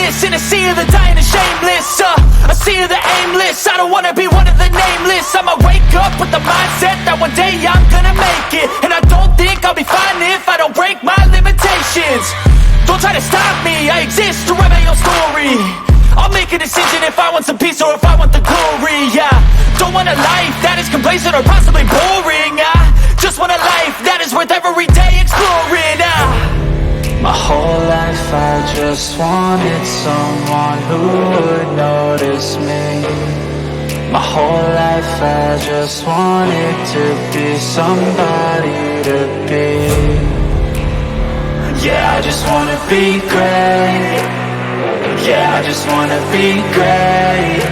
this in a sea of the dying and shameless, a sea of the aimless. I don't wanna be one of the nameless. I'ma wake up with the mindset that one day I'm gonna make it. And I don't think I'll be fine if I don't break my limitations. Don't try to stop me, I exist to write my own story. I'll make a decision if I want some peace or if I want the glory. Yeah, don't want a life that is complacent or possibly boring. I just want a life that is worth every day exploring. My whole life I just wanted someone who would notice me. My whole life I just wanted to be somebody to be. Yeah, I just wanna be great. Yeah, I just wanna be great.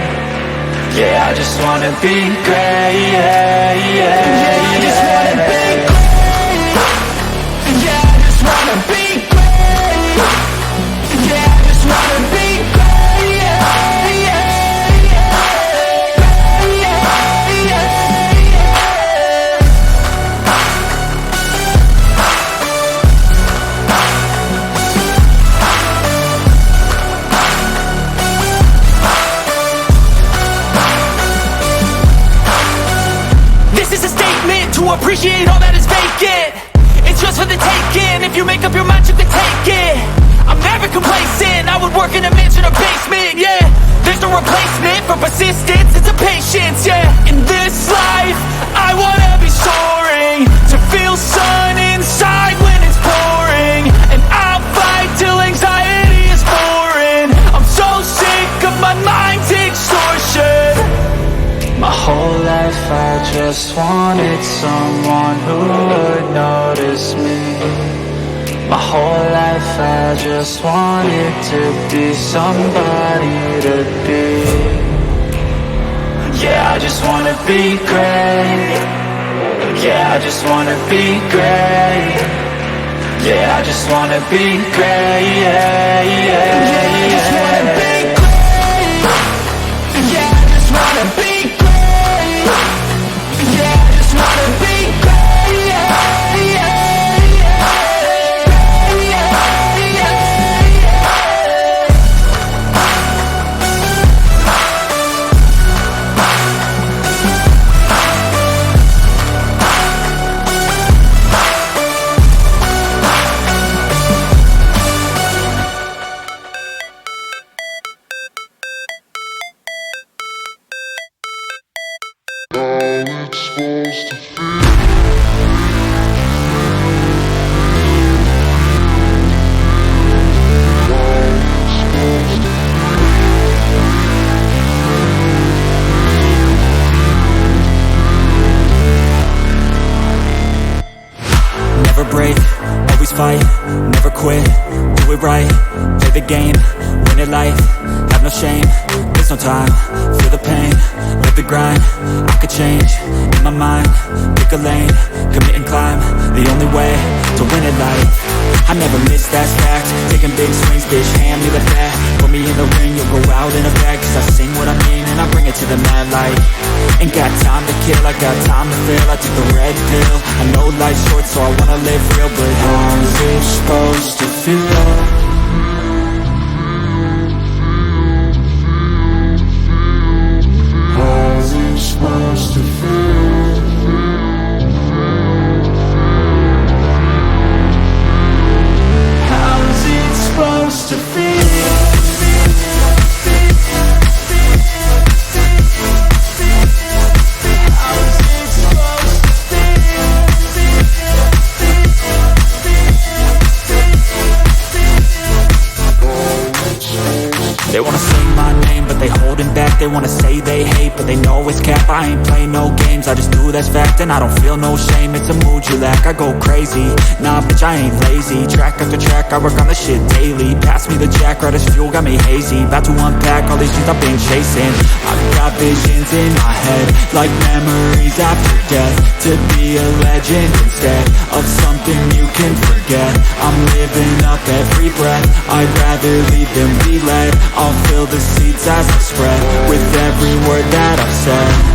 Yeah, I just wanna be great. Yeah, yeah, yeah, I just wanna be great. Yeah, I just wanna be great. Yeah, I just wanna be great. Yeah, yeah, yeah, yeah, yeah, yeah. This is a statement to appreciate all that is vacant. It's just for the taking. If you make up your mind, you can take it. I'm never complacent. I would work in a mansion or basement. Yeah, there's no replacement for persistence. It's a patience. Yeah, in this life, I wanna be soaring, to feel sun inside when it's pouring. And I'll fight till anxiety is foreign. I'm so sick of my mind's extortion. My whole life I just wanted someone who would notice me. My whole life I just wanted to be somebody to be. Yeah, I just wanna be great. Yeah, I just wanna be great. Yeah, I just wanna be great. Yeah, yeah, yeah, I just wanna be great. Yeah, I just wanna be great. Yeah, I just wanna be great. Yeah, yeah. Never break, always fight, never quit, do it right, play the game, win it life, have no shame, there's no time, feel the pain, live the grind, I could change, in my mind, pick a lane, commit and climb, the only way to win it life. I never miss, that's fact, taking big swings, bitch, hand me the bat, put me in the ring, you'll go out in a bag, cause I sing what I mean and I bring it to the mad light. Ain't got time to kill, I got time to feel, I took the red pill, I know life's short so I wanna live real, but how's it supposed to feel? How's it supposed to feel? How's it supposed to feel? They wanna sing my name, but they holding back. They wanna say they hate, but they know it's cap. I ain't play no games, I just do that's fact. And I don't feel no shame, it's a mood you lack. I go crazy, nah bitch I ain't lazy. Track after track, I work on this shit daily. Pass me the jack, right as fuel, got me hazy. About to unpack all these things I've been chasing. I've got visions in my head, like memories after death. To be a legend instead of something you can forget. I'm living up every breath, I'd rather lead than be led. I'll fill the seats as I spread with every word that I've said.